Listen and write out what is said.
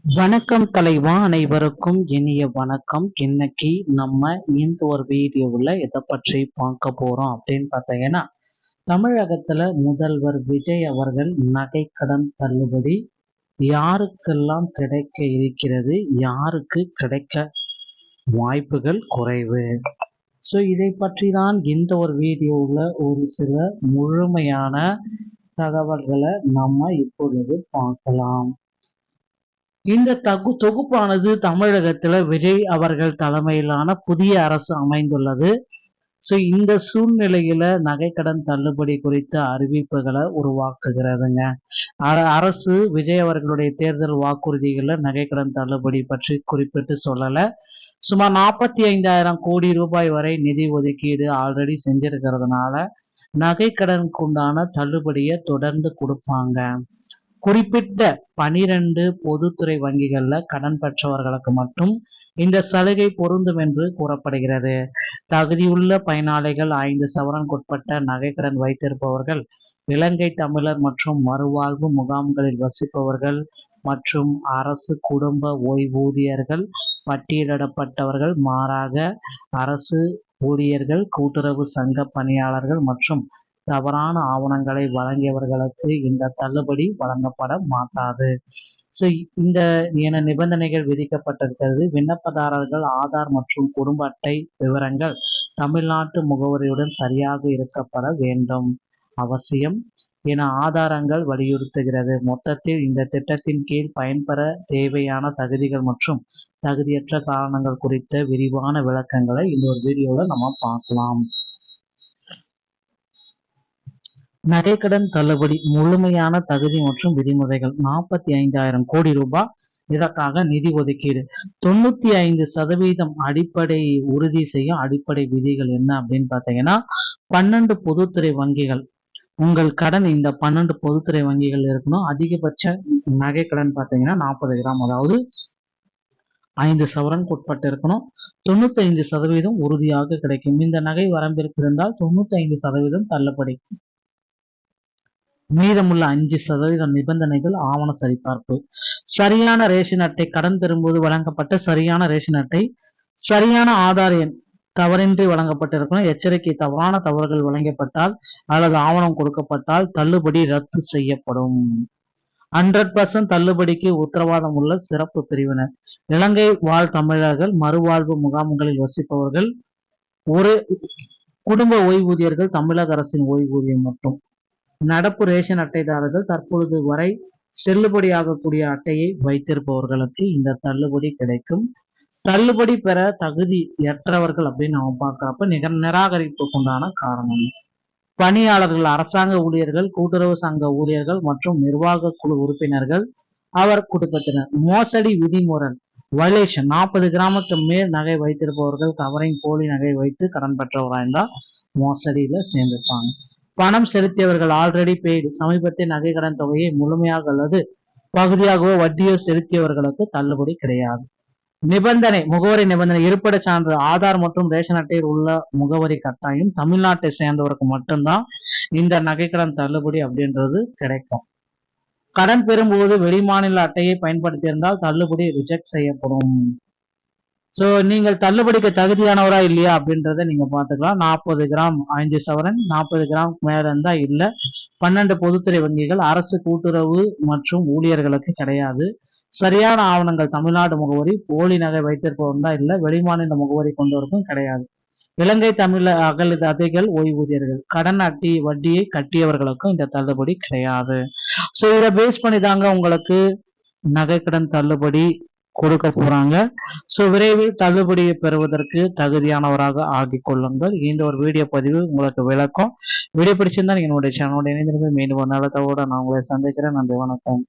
வணக்கம் தலைவா, அனைவருக்கும் இனிய வணக்கம். இன்னைக்கு நம்ம இந்த ஒரு வீடியோவில் எதை பற்றி பார்க்க போறோம் அப்படின்னு பார்த்தீங்கன்னா, தமிழகத்துல முதல்வர் விஜய் அவர்கள் நகைக்கடன் தள்ளுபடி யாருக்கெல்லாம் கிடைக்க இருக்கிறது, யாருக்கு கிடைக்க வாய்ப்புகள் குறைவு. ஸோ இதை பற்றி தான் இந்த ஒரு வீடியோவில் ஒரு சில முழுமையான தகவல்களை நம்ம இப்பொழுது பார்க்கலாம். இந்த தொகுப்பானது தமிழகத்துல விஜய் அவர்கள் தலைமையிலான புதிய அரசு அமைந்துள்ளது. ஸோ இந்த சூழ்நிலையில நகைக்கடன் தள்ளுபடி குறித்த அறிவிப்புகளை உருவாக்குகிறதுங்க. அரசு விஜய் அவர்களுடைய தேர்தல் வாக்குறுதிகளை நகைக்கடன் தள்ளுபடி பற்றி குறிப்பிட்டு சொல்லல. சுமார் 45,000 கோடி ரூபாய் வரை நிதி ஒதுக்கீடு ஆல்ரெடி செஞ்சிருக்கிறதுனால நகைக்கடனுக்கு உண்டான தள்ளுபடியை தொடர்ந்து கொடுப்பாங்க. குறிப்பிட்ட 12 பொதுத்துறை வங்கிகள்ல கடன் பெற்றவர்களுக்கு மட்டும் இந்த சலுகை பொருந்தும் என்று கூறப்படுகிறது. தகுதியுள்ள பயனாளிகள் 5 சவரனுக்குட்பட்ட நகைக்கடன் வைத்திருப்பவர்கள், இலங்கை தமிழர் மற்றும் மறுவாழ்வு முகாம்களில் வசிப்பவர்கள் மற்றும் அரசு குடும்ப ஓய்வூதியர்கள், பட்டியலிடப்பட்டவர்கள், மாறாக அரசு ஊழியர்கள், கூட்டுறவு சங்க பணியாளர்கள் மற்றும் தவறான ஆவணங்களை வழங்கியவர்களுக்கு இந்த தள்ளுபடி வழங்கப்பட மாட்டாது. ஸோ இந்த என நிபந்தனைகள் விதிக்கப்பட்டிருக்கிறது. விண்ணப்பதாரர்கள் ஆதார் மற்றும் குடும்ப அட்டை விவரங்கள் தமிழ்நாட்டு முகவரியுடன் சரியாக இருக்கப்பட வேண்டும் அவசியம் என ஆதாரங்கள் வலியுறுத்துகிறது. மொத்தத்தில் இந்த திட்டத்தின் கீழ் பயன்பெற தேவையான தகுதிகள் மற்றும் தகுதியற்ற காரணங்கள் குறித்த விரிவான விளக்கங்களை இந்த ஒரு வீடியோவில் நம்ம பார்க்கலாம். நகைக்கடன் தள்ளுபடி முழுமையான தகுதி மற்றும் விதிமுறைகள் 45,000 கோடி ரூபாய் இதற்காக நிதி ஒதுக்கீடு. 95% அடிப்படை உறுதி செய்யும் அடிப்படை விதிகள் என்ன அப்படின்னு பார்த்தீங்கன்னா, 12 பொதுத்துறை வங்கிகள் உங்கள் கடன் இந்த 12 பொதுத்துறை வங்கிகள் இருக்கணும். அதிகபட்ச நகைக்கடன் பார்த்தீங்கன்னா 40 கிராம், அதாவது 5 சவரனுக்கு உட்பட்டு இருக்கணும். 95% உறுதியாக கிடைக்கும். இந்த நகை வரம்பிற்கு இருந்தால் 95% தள்ளுபடி. மீதமுள்ள 5% நிபந்தனைகள் ஆவண சரிபார்ப்பு. சரியான ரேஷன் அட்டை கடன் பெறும்போது வழங்கப்பட்ட சரியான ரேஷன் அட்டை, சரியான ஆதார் எண் தவறின்றி வழங்கப்பட்டிருக்கணும். எச்சரிக்கை: தவறான தவறுகள் வழங்கப்பட்டால் அல்லது ஆவணம் கொடுக்கப்பட்டால் தள்ளுபடி ரத்து செய்யப்படும். 100% தள்ளுபடிக்கு உத்தரவாதம் உள்ள சிறப்பு பிரிவினர்: இலங்கை வாழ் தமிழர்கள், மறுவாழ்வு முகாம்களில் வசிப்பவர்கள், ஒரு குடும்ப ஓய்வூதியர்கள், தமிழக அரசின் ஓய்வூதியம் மற்றும் நடப்பு ரேஷன் அட்டைதாரர்கள், தற்பொழுது வரை செல்லுபடியாகக்கூடிய அட்டையை வைத்திருப்பவர்களுக்கு இந்த தள்ளுபடி கிடைக்கும். தள்ளுபடி பெற தகுதியற்றவர்கள் அப்படின்னு நம்ம பார்க்கிறப்ப நிராகரிப்புக்கு உண்டான காரணம்: பணியாளர்கள், அரசாங்க ஊழியர்கள், கூட்டுறவு சங்க ஊழியர்கள் மற்றும் நிர்வாக குழு உறுப்பினர்கள், அவர் குடும்பத்தினர். மோசடி விதிமுறை வயலேஷன்: 40 கிராமுக்கு மேல் நகை வைத்திருப்பவர்கள் கவரிங் போலி நகை வைத்து கடன் பெற்றவராயிருந்தால் மோசடியில சேர்ந்திருப்பாங்க. பணம் செலுத்தியவர்கள் ஆல்ரெடி பெய்டு சமீபத்தில் நகை கடன் தொகையை முழுமையாக அல்லது பகுதியாகவோ வட்டியோ செலுத்தியவர்களுக்கு தள்ளுபடி கிடையாது. நிபந்தனை: முகவரி நிபந்தனை, இருப்பிட சான்று, ஆதார் மற்றும் ரேஷன் அட்டையில் உள்ள முகவரி கட்டாயம். தமிழ்நாட்டை சேர்ந்தவருக்கு மட்டும்தான் இந்த நகைக்கடன் தள்ளுபடி அப்படின்றது கிடைக்கும். கடன் பெறும்போது வெளிமாநில அட்டையை பயன்படுத்தியிருந்தால் தள்ளுபடி ரிஜெக்ட் செய்யப்படும். ஸோ நீங்கள் தள்ளுபடிக்கு தகுதியானவரா இல்லையா அப்படின்றத நீங்க பார்த்துக்கலாம். 40 கிராம் 5 சவரன், 40 கிராம் மேல இருந்தா இல்லை. 12 பொதுத்துறை வங்கிகள், அரசு கூட்டுறவு மற்றும் ஊழியர்களுக்கு கிடையாது. சரியான ஆவணங்கள் தமிழ்நாடு முகவரி, போலி நகை வைத்திருப்பவன் தான் இல்லை. வெளிமாநில முகவரி கொண்டவருக்கும் கிடையாது. இலங்கை தமிழ் அகதிகள், ஓய்வூதியர்கள், கடன் வட்டியை கட்டியவர்களுக்கும் இந்த தள்ளுபடி கிடையாது. ஸோ இதை பேஸ் பண்ணி தாங்க உங்களுக்கு நகைக்கடன் தள்ளுபடி கொடுக்க போறாங்க. ஸோ விரைவில் தள்ளுபடியை பெறுவதற்கு தகுதியானவராக ஆகிக் கொள்ளுங்கள். இந்த ஒரு வீடியோ பதிவு உங்களுக்கு விளக்கம். வீடியோ பிடிச்சிருந்தா நீங்க என்னுடைய சேனலோட இணைந்திருந்து மீண்டும் ஒரு நல்ல தகவலோட நான் உங்களை சந்திக்கிறேன். நன்றி, வணக்கம்.